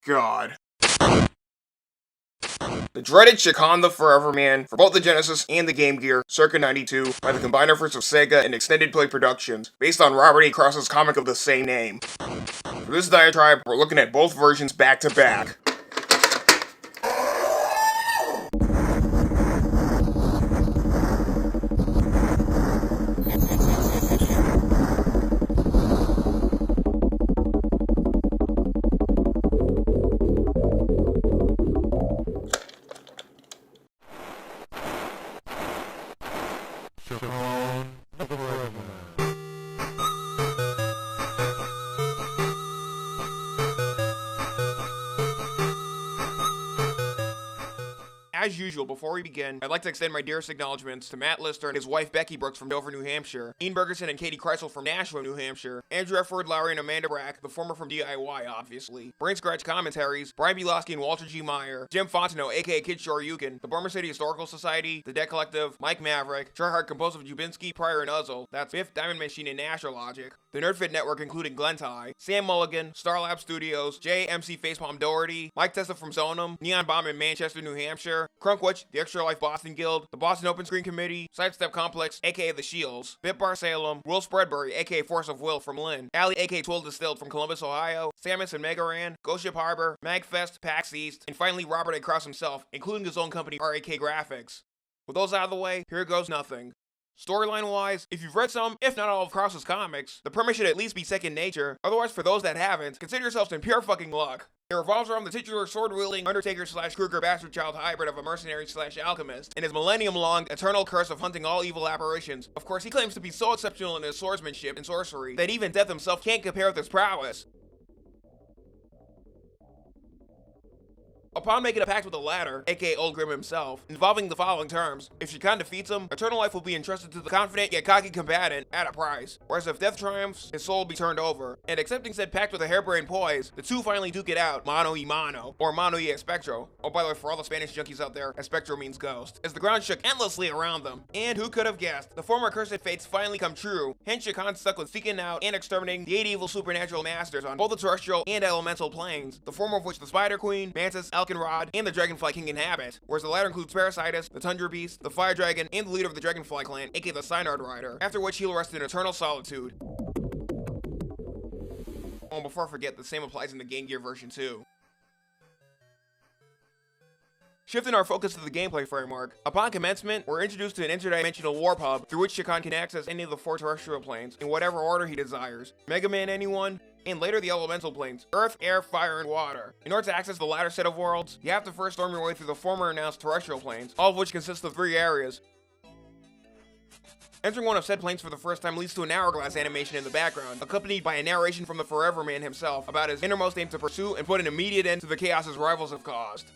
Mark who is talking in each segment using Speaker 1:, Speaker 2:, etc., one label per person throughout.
Speaker 1: God. The dreaded Shakan the Forever Man for both the Genesis and the Game Gear, circa 92, by the combined efforts of Sega and Extended Play Productions, based on Robert A. Cross's comic of the same name. For this diatribe, we're looking at both versions back to back. As usual, before we begin, I'd like to extend my dearest acknowledgements to Matt Lister and his wife Becky Brooks from Dover, New Hampshire, Ian Bergerson and Katie Kreisel from Nashville, New Hampshire, Andrew F. Word Lowry and Amanda Brack, the former from DIY, obviously, Brain Scratch Commentaries, Brian Bilowski and Walter G. Meyer, Jim Fontenot, aka Kid Shoryuken, the Burma City Historical Society, the Debt Collective, Mike Maverick, Tryhard composed of Jubinski, Pryor, and Uzzle, that's Biff, Diamond Machine, and Astrologic, the Nerdfit Network including Glentie, Sam Mulligan, Starlab Studios, JMC Facepalm Doherty, Mike Tessa from Zonum, Neon Bomb in Manchester, New Hampshire, Crunkwitch, the Extra Life Boston Guild, the Boston Open Screen Committee, Sidestep Complex, aka The Shields, Bit Bar Salem, Will Spreadbury, aka Force of Will from Lynn, Alley, aka Twill Distilled from Columbus, Ohio, Samus and Megaran, Ghost Ship Harbor, Magfest, PAX East, and finally Robert A. Cross himself, including his own company, RAK Graphics. With those out of the way, here goes nothing. Storyline-wise, if you've read some, if not all of Cross's comics, the premise should at least be second nature. Otherwise, for those that haven't, consider yourselves in pure fucking luck. It revolves around the titular sword-wielding Undertaker/Kruger bastard child hybrid of a mercenary/alchemist, and his millennium-long eternal curse of hunting all evil apparitions. Of course, he claims to be so exceptional in his swordsmanship and sorcery that even Death himself can't compare with his prowess. Upon making a pact with the latter, aka Old Grim himself, involving the following terms: if Shakan defeats him, eternal life will be entrusted to the confident yet cocky combatant at a price, whereas if Death triumphs, his soul will be turned over. And accepting said pact with a harebrained poise, the two finally duke it out, mano y mano, or mano y espectro. Oh, by the way, for all the Spanish junkies out there, espectro means ghost, as the ground shook endlessly around them. And who could have guessed, the former cursed fates finally come true, hence Shakan stuck with seeking out and exterminating the 8 evil supernatural masters on both the terrestrial and elemental planes, the former of which the Spider Queen, Mantis, Elkenrod, and the Dragonfly King inhabit, whereas the latter includes Parasitus, the Tundra Beast, the Fire Dragon, and the leader of the Dragonfly clan, aka the Synard Rider, after which he'll rest in eternal solitude. Oh, and before I forget, the same applies in the Game Gear version too. Shifting our focus to the gameplay framework, upon commencement, we're introduced to an interdimensional warp hub through which Shakan can access any of the 4 terrestrial planes, in whatever order he desires. Mega Man anyone? And later the elemental planes, Earth, Air, Fire, and Water. In order to access the latter set of worlds, you have to first storm your way through the former announced terrestrial planes, all of which consist of 3 areas. Entering one of said planes for the first time leads to an hourglass animation in the background, accompanied by a narration from the Forever Man himself about his innermost aim to pursue and put an immediate end to the chaos his rivals have caused.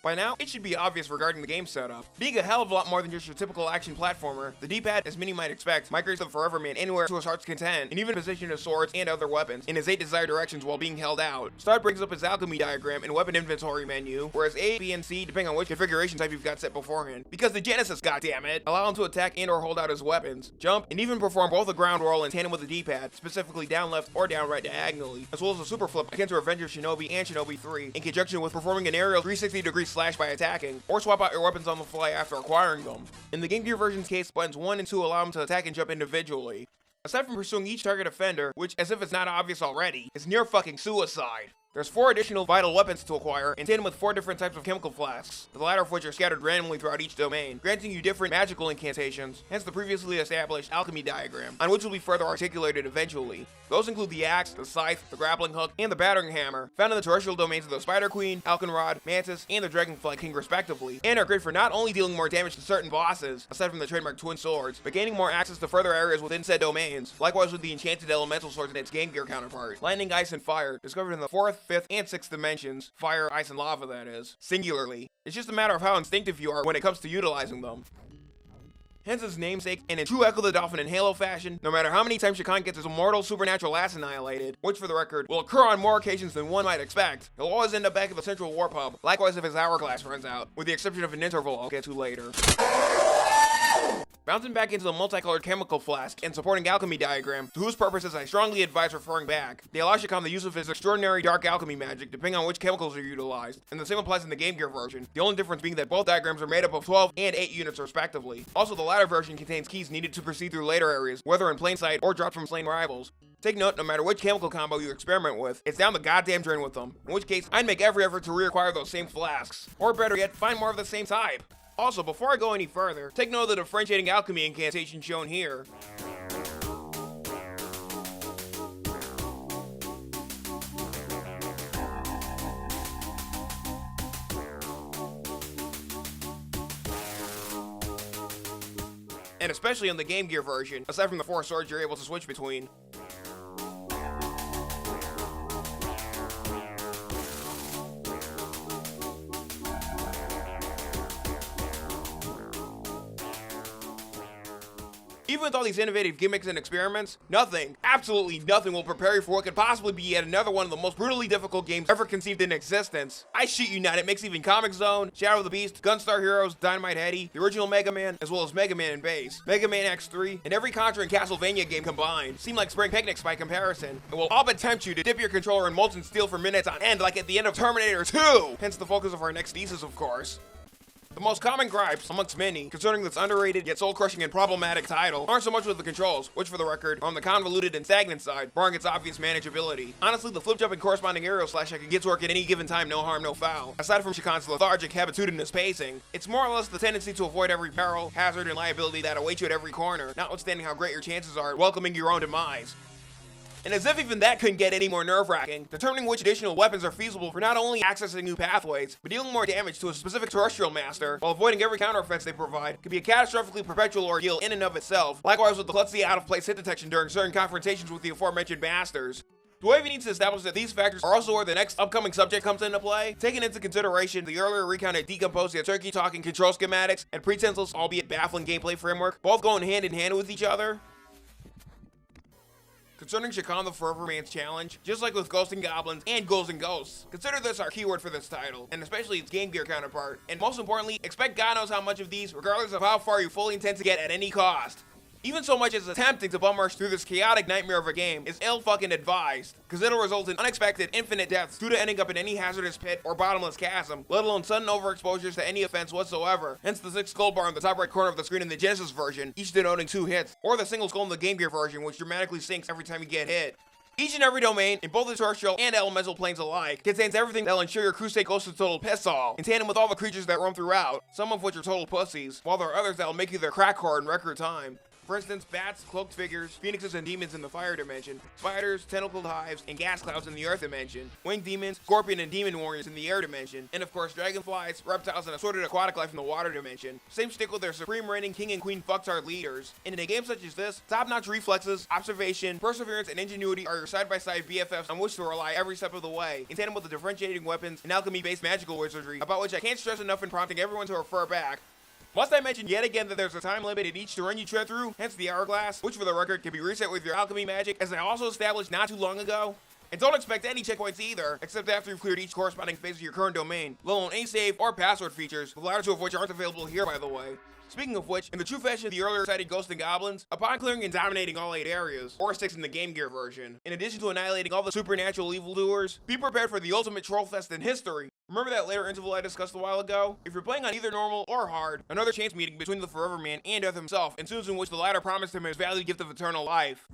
Speaker 1: By now, it should be obvious regarding the game setup. Being a hell of a lot more than just your typical action platformer, the D-pad, as many might expect, migrates the Forever Man anywhere to his heart's content, and even position his swords and other weapons in his 8 desired directions while being held out. Start brings up his alchemy diagram and weapon inventory menu, whereas A, B, and C, depending on which configuration type you've got set beforehand. Because the Genesis, goddammit, allow him to attack and or hold out his weapons, jump, and even perform both a ground roll in tandem with the D-pad, specifically down left or down right diagonally, as well as a super flip akin to Avenger Shinobi and Shinobi 3, in conjunction with performing an aerial 360-degree slash by attacking, or swap out your weapons on the fly after acquiring them. In the Game Gear version's case, buttons 1 and 2 allow him to attack and jump individually. Aside from pursuing each target offender, which, as if it's not obvious already, is near fucking suicide. There's 4 additional vital weapons to acquire, in tandem with 4 different types of chemical flasks, the latter of which are scattered randomly throughout each domain, granting you different magical incantations, hence the previously established alchemy diagram, on which will be further articulated eventually. Those include the axe, the scythe, the grappling hook, and the battering hammer, found in the terrestrial domains of the Spider Queen, Elkenrod, Mantis, and the Dragonfly King respectively, and are great for not only dealing more damage to certain bosses, aside from the trademark twin swords, but gaining more access to further areas within said domains, likewise with the enchanted elemental swords in its Game Gear counterpart, lightning, ice, and fire, discovered in the 4th, 5th, and 6th dimensions, fire, ice, and lava that is, singularly. It's just a matter of how instinctive you are when it comes to utilizing them. Hence his namesake, and in true Echo the Dolphin and Halo fashion, no matter how many times Shakan gets his immortal supernatural ass annihilated, which for the record, will occur on more occasions than one might expect, he'll always end up back at the central warp hub, likewise if his hourglass runs out, with the exception of an interval I'll get to later. Bouncing back into the multicolored chemical flask and supporting alchemy diagram, to whose purposes I strongly advise referring back. They allow Shikon the use of his extraordinary dark alchemy magic depending on which chemicals are utilized, and the same applies in the Game Gear version, the only difference being that both diagrams are made up of 12 and 8 units respectively. Also, the latter version contains keys needed to proceed through later areas, whether in plain sight or dropped from slain rivals. Take note, no matter which chemical combo you experiment with, it's down the goddamn drain with them, in which case I'd make every effort to reacquire those same flasks, or better yet, find more of the same type. Also, before I go any further, take note of the differentiating alchemy incantation shown here. And especially in the Game Gear version, aside from the 4 swords you're able to switch between. Even with all these innovative gimmicks and experiments, nothing, absolutely nothing will prepare you for what could possibly be yet another one of the most brutally difficult games ever conceived in existence. I shit you not, it makes even Comic Zone, Shadow of the Beast, Gunstar Heroes, Dynamite Headdy, the original Mega Man, as well as Mega Man and Base, Mega Man X3, and every Contra and Castlevania game combined seem like spring picnics by comparison, and will all but tempt you to dip your controller in molten steel for minutes on end like at the end of Terminator 2! Hence the focus of our next thesis, of course. The most common gripes, amongst many, concerning this underrated yet soul-crushing and problematic title aren't so much with the controls, which for the record are on the convoluted and stagnant side, barring its obvious manageability. Honestly, the flip-jump and corresponding aerial slash I could get to work at any given time, no harm, no foul. Aside from Shikon's lethargic, habitudinous pacing, it's more or less the tendency to avoid every peril, hazard, and liability that awaits you at every corner, notwithstanding how great your chances are at welcoming your own demise. And as if even that couldn't get any more nerve-wracking, determining which additional weapons are feasible for not only accessing new pathways, but dealing more damage to a specific terrestrial master, while avoiding every counter-offense they provide, could be a catastrophically perpetual ordeal in and of itself, likewise with the klutzy out-of-place hit detection during certain confrontations with the aforementioned masters. The way we need to establish that these factors are also where the next upcoming subject comes into play, taking into consideration the earlier recounted decomposed yet turkey-talking control schematics and pretenseless, albeit baffling gameplay framework, both going hand in hand with each other. Concerning Shikon the Forever Man's challenge, just like with Ghosts and Goblins and Ghouls and Ghosts, consider this our keyword for this title, and especially its Game Gear counterpart, and most importantly, expect God knows how much of these, regardless of how far you fully intend to get at any cost. Even so much as attempting to bum rush through this chaotic nightmare of a game is ill-fucking advised, because it'll result in unexpected, infinite deaths due to ending up in any hazardous pit or bottomless chasm, let alone sudden overexposures to any offense whatsoever, hence the 6 skull bar in the top right corner of the screen in the Genesis version, each denoting 2 hits, or the single skull in the Game Gear version, which dramatically sinks every time you get hit. Each and every domain, in both the terrestrial and elemental planes alike, contains everything that'll ensure your crusade goes to total piss-all, in tandem with all the creatures that roam throughout, some of which are total pussies, while there are others that'll make you their crack whore in record time. For instance, bats, cloaked figures, phoenixes and demons in the fire dimension, spiders, tentacled hives, and gas clouds in the earth dimension, winged demons, scorpion and demon warriors in the air dimension, and of course dragonflies, reptiles, and assorted aquatic life in the water dimension. Same stick with their supreme reigning king and queen fucktard leaders. And in a game such as this, top-notch reflexes, observation, perseverance, and ingenuity are your side-by-side BFFs on which to rely every step of the way, in tandem with the differentiating weapons and alchemy-based magical wizardry, about which I can't stress enough in prompting everyone to refer back. Must I mention yet again that there's a time limit in each terrain you tread through, hence the hourglass, which for the record can be reset with your alchemy magic, as I also established not too long ago. And don't expect any checkpoints either, except after you've cleared each corresponding phase of your current domain, let alone any save or password features, the latter two of which aren't available here by the way. Speaking of which, in the true fashion of the earlier cited Ghosts and Goblins, upon clearing and dominating all 8 areas, or 6 in the Game Gear version, in addition to annihilating all the supernatural evildoers, be prepared for the ultimate troll fest in history. Remember that later interval I discussed a while ago? If you're playing on either normal or hard, another chance meeting between the Forever Man and Death himself ensues, in which the latter promised him his valued gift of eternal life.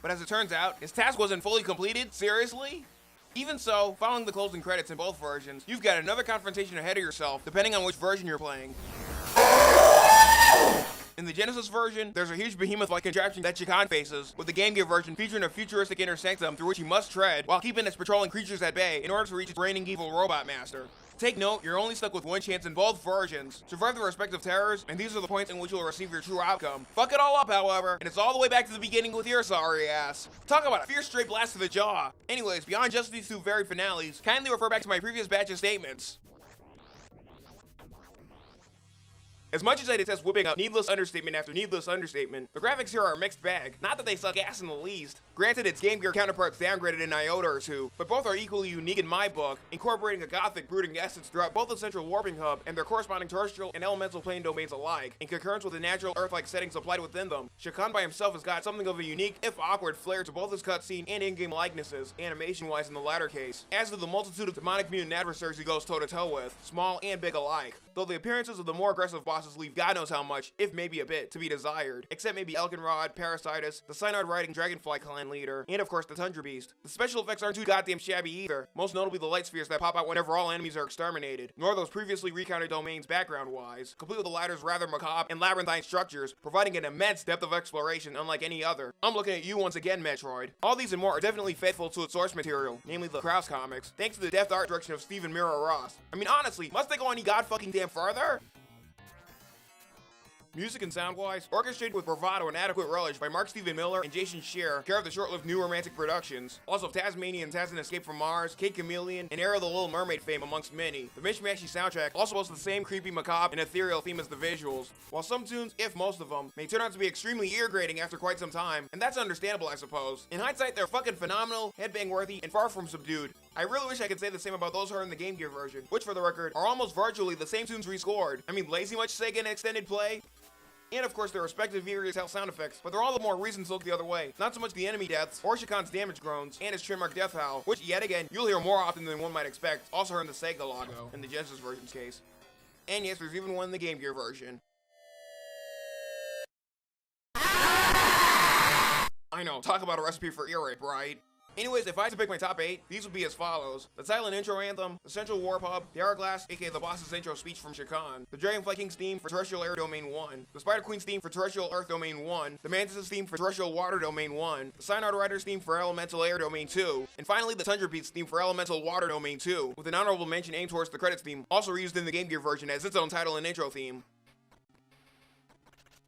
Speaker 1: But as it turns out, his task wasn't fully completed? Seriously? Even so, following the closing credits in both versions, you've got another confrontation ahead of yourself, depending on which version you're playing. In the Genesis version, there's a huge behemoth-like contraption that Shikon faces, with the Game Gear version featuring a futuristic inner sanctum through which he must tread, while keeping its patrolling creatures at bay in order to reach its reigning evil robot master. Take note, you're only stuck with one chance in both versions. Survive the respective terrors, and these are the points in which you'll receive your true outcome. Fuck it all up, however, and it's all the way back to the beginning with your sorry ass. Talk about a fierce straight blast to the jaw. Anyways, beyond just these 2 very finales, kindly refer back to my previous batch of statements. As much as I detest whipping up needless understatement after needless understatement, the graphics here are a mixed bag. Not that they suck ass in the least. Granted, its Game Gear counterparts downgraded an iota or two, but both are equally unique in my book, incorporating a gothic brooding essence throughout both the central warping hub and their corresponding terrestrial and elemental plane domains alike, in concurrence with the natural Earth-like settings applied within them. Shakan by himself has got something of a unique, if awkward, flair to both his cutscene and in-game likenesses, animation-wise in the latter case, as do the multitude of demonic mutant adversaries he goes toe-to-toe with, small and big alike. Though the appearances of the more aggressive bosses leave God knows how much, if maybe a bit, to be desired, except maybe Elkenrod, Parasitus, the Synod-riding Dragonfly clan leader, and of course the Tundra Beast. The special effects aren't too goddamn shabby either, most notably the light spheres that pop out whenever all enemies are exterminated, nor those previously recounted domains background-wise, complete with the latter's rather macabre and labyrinthine structures, providing an immense depth of exploration unlike any other. I'm looking at you once again, Metroid. All these and more are definitely faithful to its source material, namely the Krause comics, thanks to the deft art direction of Stephen Mira Ross. I mean honestly, must they go any god-fucking-damn further? Music and sound-wise, orchestrated with bravado and adequate relish by Mark Steven Miller and Jason Scheer, care of the short-lived New Romantic Productions. Also Tasmanian Tasman Escape from Mars, Kate Chameleon, and Era of the Little Mermaid fame amongst many. The mishmashy soundtrack also boasts the same creepy, macabre, and ethereal theme as the visuals. While some tunes, if most of them, may turn out to be extremely ear-grating after quite some time, and that's understandable I suppose. In hindsight, they're fucking phenomenal, headbang-worthy, and far from subdued. I really wish I could say the same about those heard in the Game Gear version, which for the record, are almost virtually the same tunes rescored. I mean, lazy much Sega in extended play? And of course their respective various health sound effects, but they're all the more reasons to look the other way. Not so much the enemy deaths, or Shakan's damage groans, and his trademark death howl, which yet again, you'll hear more often than one might expect, also heard in the Sega logo, in the Genesis version's case. And yes, there's even one in the Game Gear version. I know, talk about a recipe for earache, right? Anyways, if I had to pick my top 8, these would be as follows. The silent intro anthem, the central warp hub, the hourglass, aka the boss's intro speech from Shakan, the Dragonfly King's theme for Terrestrial Air Domain 1, the Spider Queen's theme for Terrestrial Earth Domain 1, the Mantis' theme for Terrestrial Water Domain 1, the Synod Rider's theme for Elemental Air Domain 2, and finally the Tundra Beast's theme for Elemental Water Domain 2, with an honorable mention aimed towards the credits theme, also reused in the Game Gear version as its own title and intro theme.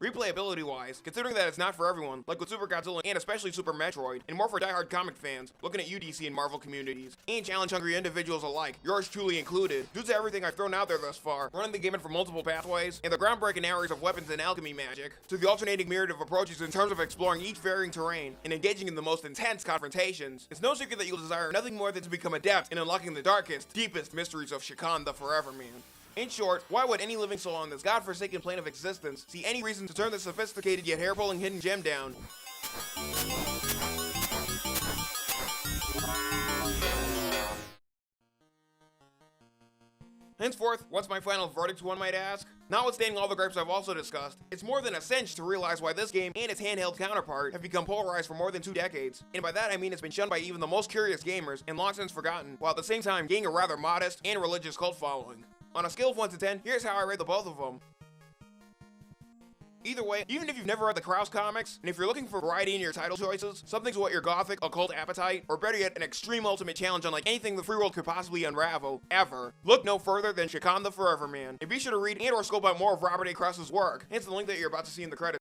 Speaker 1: Replayability-wise, considering that it's not for everyone, like with Super Godzilla and especially Super Metroid, and more for die-hard comic fans, looking at you DC and Marvel communities, and challenge-hungry individuals alike, yours truly included, due to everything I've thrown out there thus far, running the gamut from multiple pathways, and the groundbreaking areas of weapons and alchemy magic, to the alternating myriad of approaches in terms of exploring each varying terrain, and engaging in the most intense confrontations, it's no secret that you'll desire nothing more than to become adept in unlocking the darkest, deepest mysteries of Shakan the Forever Man. In short, why would any living soul on this godforsaken plane of existence see any reason to turn this sophisticated yet hair-pulling hidden gem down? Henceforth, what's my final verdict, one might ask? Notwithstanding all the gripes I've also discussed, it's more than a cinch to realize why this game and its handheld counterpart have become polarized for more than 2 decades. And by that I mean it's been shunned by even the most curious gamers and long since forgotten, while at the same time gaining a rather modest and religious cult following. On a scale of 1 to 10, here's how I rate the both of them. Either way, even if you've never read the Krause comics, and if you're looking for variety in your title choices, something to whet your gothic, occult appetite, or better yet, an extreme ultimate challenge unlike anything the free world could possibly unravel, ever, look no further than Shakan the Forever Man. And be sure to read and or scope out more of Robert A. Krause's work, hence the link that you're about to see in the credits.